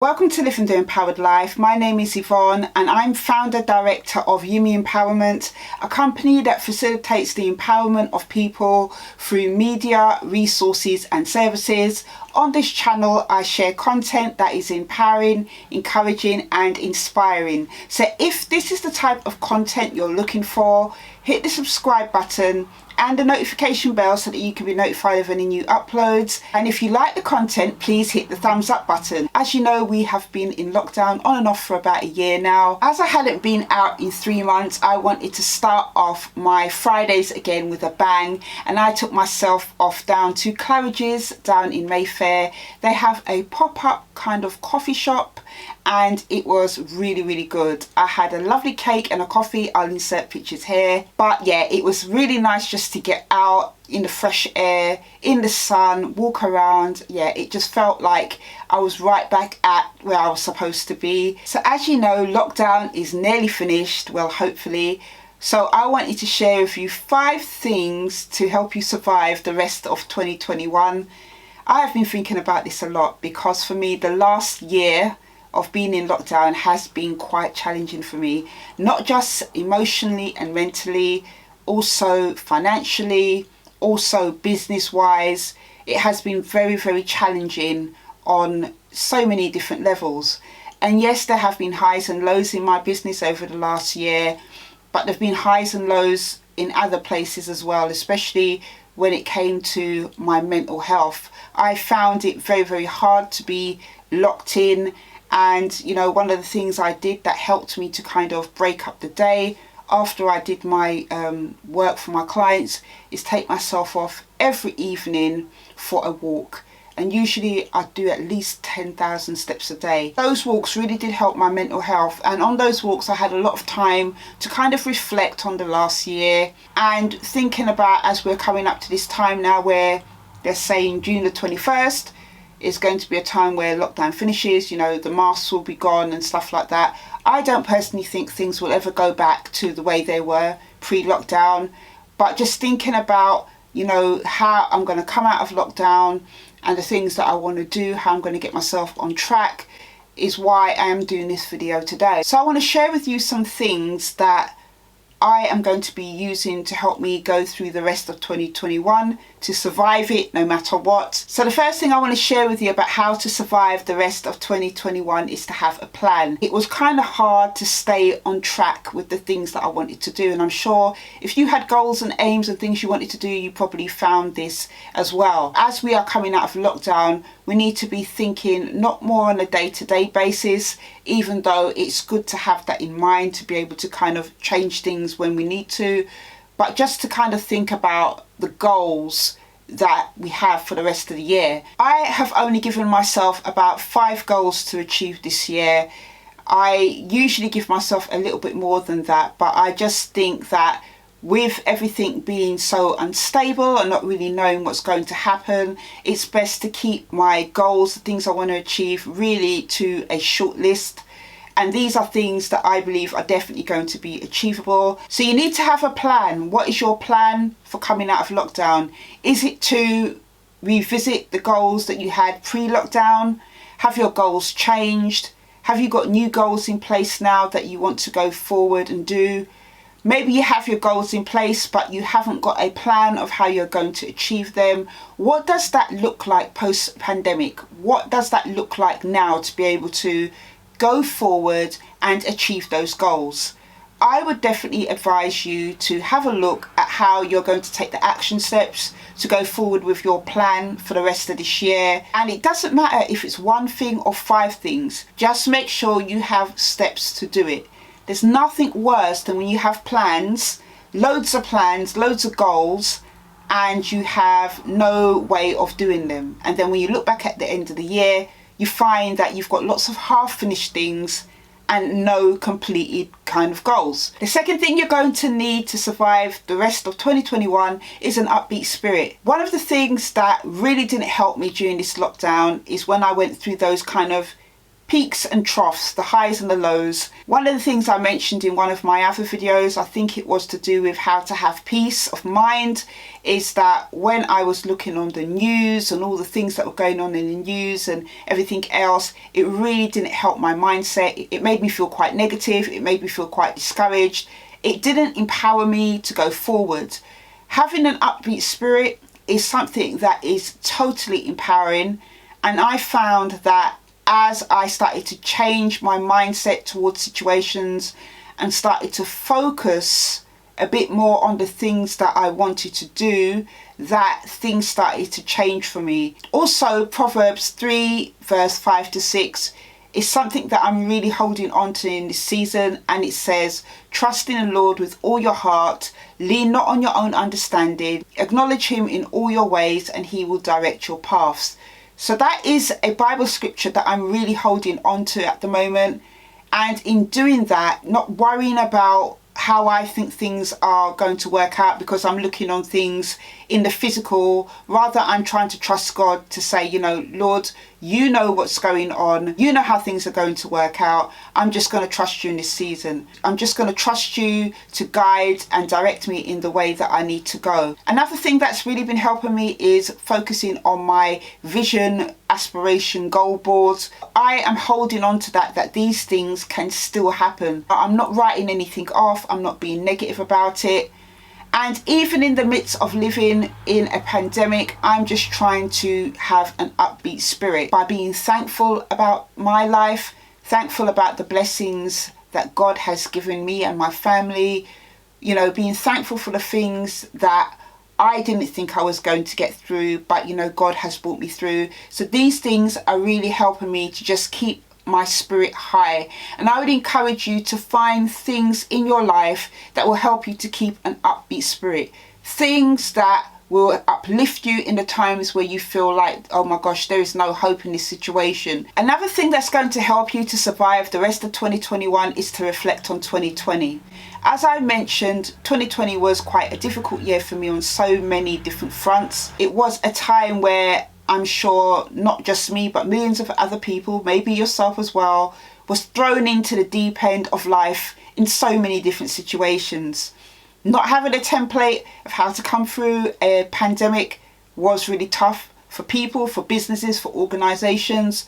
Welcome to Living the Empowered Life. My name is Yvonne and I'm founder director of Yumi Empowerment, a company that facilitates the empowerment of people through media, resources and services. On this channel, I share content that is empowering, encouraging and inspiring. So if this is the type of content you're looking for, hit the subscribe button and the notification bell so that you can be notified of any new uploads. And if you like the content, please hit the thumbs up button. As you know, we have been in lockdown on and off for about a year now. As I hadn't been out in 3 months, I wanted to start off my Fridays again with a bang, and I took myself off down to Claridge's down in Mayfair. They have a pop-up kind of coffee shop and it was really good. I had a lovely cake and a coffee. I'll insert pictures here. But yeah, it was really nice just to get out in the fresh air, in the sun, walk around. Yeah, it just felt like I was right back at where I was supposed to be. So as you know, lockdown is nearly finished, well, hopefully. So I wanted to share with you 5 things to help you survive the rest of 2021. I have been thinking about this a lot because for me, the last year of being in lockdown has been quite challenging for me, not just emotionally and mentally, also financially, also business wise. It has been very challenging on so many different levels. And yes, there have been highs and lows in my business over the last year, but there have been highs and lows in other places as well, especially when it came to my mental health. I found it very hard to be locked in. And, you know, one of the things I did that helped me to kind of break up the day after I did my work for my clients is take myself off every evening for a walk. And usually I do at least 10,000 steps a day. Those walks really did help my mental health. And on those walks, I had a lot of time to kind of reflect on the last year and thinking about, as we're coming up to this time now where they're saying June the 21st, is going to be a time where lockdown finishes, you know, the masks will be gone and stuff like that. I don't personally think things will ever go back to the way they were pre-lockdown, but just thinking about, you know, how I'm going to come out of lockdown and the things that I want to do, how I'm going to get myself on track is why I am doing this video today. So I want to share with you some things that I am going to be using to help me go through the rest of 2021 to survive it no matter what. So the first thing I want to share with you about how to survive the rest of 2021 is to have a plan. It was kind of hard to stay on track with the things that I wanted to do, and I'm sure if you had goals and aims and things you wanted to do, you probably found this as well. As we are coming out of lockdown, we need to be thinking not more on a day-to-day basis, even though it's good to have that in mind to be able to kind of change things when we need to, but just to kind of think about the goals that we have for the rest of the year. I have only given myself about 5 goals to achieve this year. I usually give myself a little bit more than that, but I just think that with everything being so unstable and not really knowing what's going to happen, it's best to keep my goals, the things I want to achieve, really to a short list. And these are things that I believe are definitely going to be achievable. So you need to have a plan. What is your plan for coming out of lockdown? Is it to revisit the goals that you had pre-lockdown? Have your goals changed? Have you got new goals in place now that you want to go forward and do? Maybe you have your goals in place, but you haven't got a plan of how you're going to achieve them. What does that look like post-pandemic? What does that look like now to be able to go forward and achieve those goals? I would definitely advise you to have a look at how you're going to take the action steps to go forward with your plan for the rest of this year. And it doesn't matter if it's 1 thing or 5 things, just make sure you have steps to do it. There's nothing worse than when you have plans, loads of goals, and you have no way of doing them. And then when you look back at the end of the year, you find that you've got lots of half-finished things and no completed kind of goals. The second thing you're going to need to survive the rest of 2021 is an upbeat spirit. One of the things that really didn't help me during this lockdown is when I went through those kind of peaks and troughs, the highs and the lows. One of the things I mentioned in one of my other videos, I think it was to do with how to have peace of mind, is that when I was looking on the news and all the things that were going on in the news and everything else, it really didn't help my mindset. It made me feel quite negative. It made me feel quite discouraged. It didn't empower me to go forward. Having an upbeat spirit is something that is totally empowering, and I found that as I started to change my mindset towards situations and started to focus a bit more on the things that I wanted to do, that things started to change for me. Also, Proverbs 3 verse 5 to 6 is something that I'm really holding on to in this season, and it says, trust in the Lord with all your heart, lean not on your own understanding, acknowledge him in all your ways and he will direct your paths. So that is a Bible scripture that I'm really holding on to at the moment. And in doing that, not worrying about how I think things are going to work out because I'm looking on things in the physical, rather I'm trying to trust God to say, Lord, you know what's going on, you know how things are going to work out. I'm just going to trust you in this season. I'm just going to trust you to guide and direct me in the way that I need to go. Another thing that's really been helping me is focusing on my vision, aspiration, goal boards. I am holding on to that these things can still happen. I'm not writing anything off. I'm not being negative about it. And even in the midst of living in a pandemic, I'm just trying to have an upbeat spirit by being thankful about my life, thankful about the blessings that God has given me and my family, being thankful for the things that I didn't think I was going to get through, but God has brought me through. So these things are really helping me to just keep my spirit high. And I would encourage you to find things in your life that will help you to keep an upbeat spirit. Things that will uplift you in the times where you feel like, oh my gosh, there is no hope in this situation. Another thing that's going to help you to survive the rest of 2021 is to reflect on 2020. As I mentioned, 2020 was quite a difficult year for me on so many different fronts. It was a time where I'm sure not just me, but millions of other people, maybe yourself as well, was thrown into the deep end of life in so many different situations. Not having a template of how to come through a pandemic was really tough for people, for businesses, for organisations.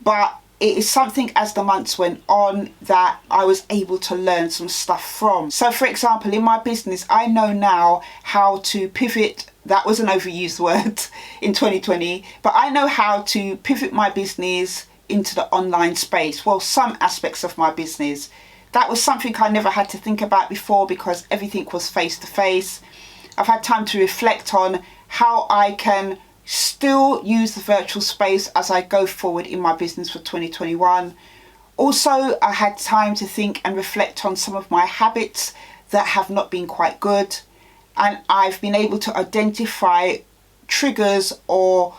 But it is something as the months went on that I was able to learn some stuff from. So for example, in my business, I know now how to pivot. That was an overused word in 2020, but I know how to pivot my business into the online space. Well, some aspects of my business. That was something I never had to think about before because everything was face to face. I've had time to reflect on how I can still use the virtual space as I go forward in my business for 2021. Also, I had time to think and reflect on some of my habits that have not been quite good. And I've been able to identify triggers or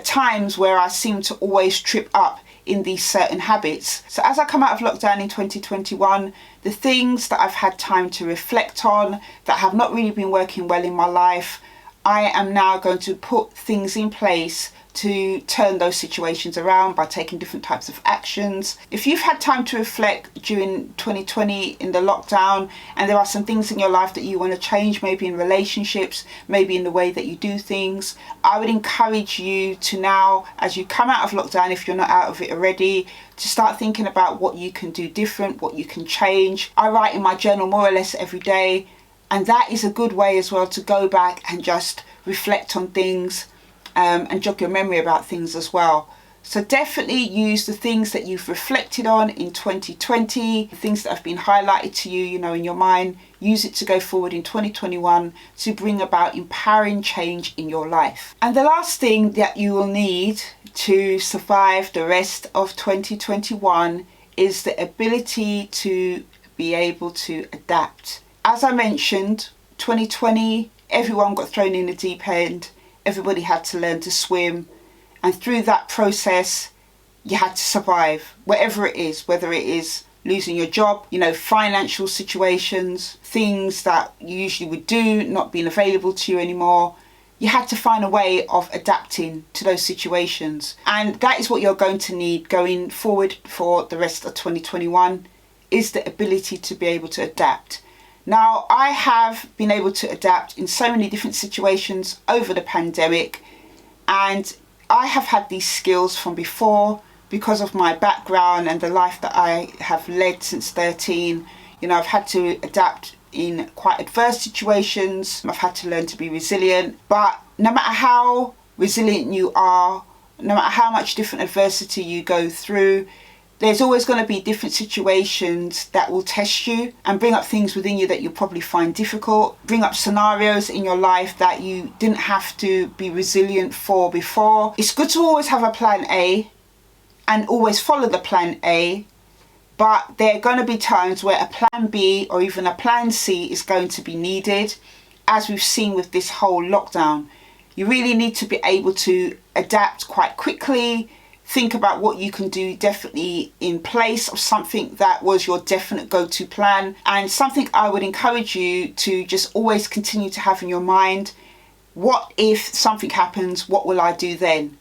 times where I seem to always trip up in these certain habits. So as I come out of lockdown in 2021, the things that I've had time to reflect on that have not really been working well in my life, I am now going to put things in place to turn those situations around by taking different types of actions. If you've had time to reflect during 2020 in the lockdown and there are some things in your life that you want to change, maybe in relationships, maybe in the way that you do things, I would encourage you to now, as you come out of lockdown, if you're not out of it already, to start thinking about what you can do different, what you can change. I write in my journal more or less every day, and that is a good way as well to go back and just reflect on things and jog your memory about things as well. So definitely use the things that you've reflected on in 2020, the things that have been highlighted to you, in your mind. Use it to go forward in 2021 to bring about empowering change in your life. And the last thing that you will need to survive the rest of 2021 is the ability to be able to adapt. As I mentioned, 2020, everyone got thrown in the deep end. Everybody had to learn to swim. And through that process, you had to survive, whatever it is, whether it is losing your job, financial situations, things that you usually would do, not being available to you anymore. you had to find a way of adapting to those situations. And that is what you're going to need going forward for the rest of 2021, is the ability to be able to adapt. Now, I have been able to adapt in so many different situations over the pandemic, and I have had these skills from before because of my background and the life that I have led since 13. You know, I've had to adapt in quite adverse situations. I've had to learn to be resilient. But no matter how resilient you are, no matter how much different adversity you go through, there's always going to be different situations that will test you and bring up things within you that you'll probably find difficult, bring up scenarios in your life that you didn't have to be resilient for before. It's good to always have a plan A and always follow the plan A, but there are going to be times where a plan B or even a plan C is going to be needed, as we've seen with this whole lockdown. You really need to be able to adapt quite quickly, think about what you can do definitely in place of something that was your definite go-to plan. And something I would encourage you to just always continue to have in your mind: what if something happens? What will I do then?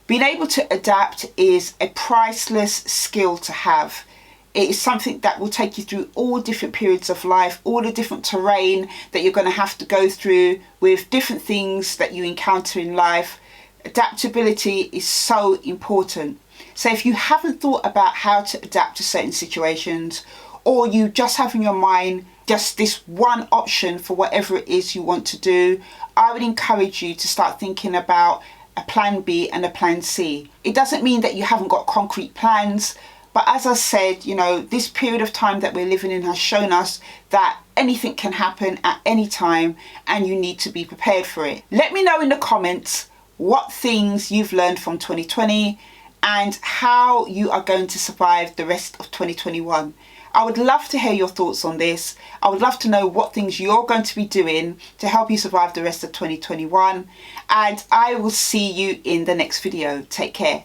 Being able to adapt is a priceless skill to have. It is something that will take you through all different periods of life, all the different terrain that you're going to have to go through with different things that you encounter in life. Adaptability is so important. So if you haven't thought about how to adapt to certain situations, or you just have in your mind just this one option for whatever it is you want to do, I would encourage you to start thinking about a plan B and a plan C. It doesn't mean that you haven't got concrete plans, but as I said, you know, this period of time that we're living in has shown us that anything can happen at any time and you need to be prepared for it. Let me know in the comments what things you've learned from 2020 and how you are going to survive the rest of 2021. I would love to hear your thoughts on this. I would love to know what things you're going to be doing to help you survive the rest of 2021. And I will see you in the next video. Take care.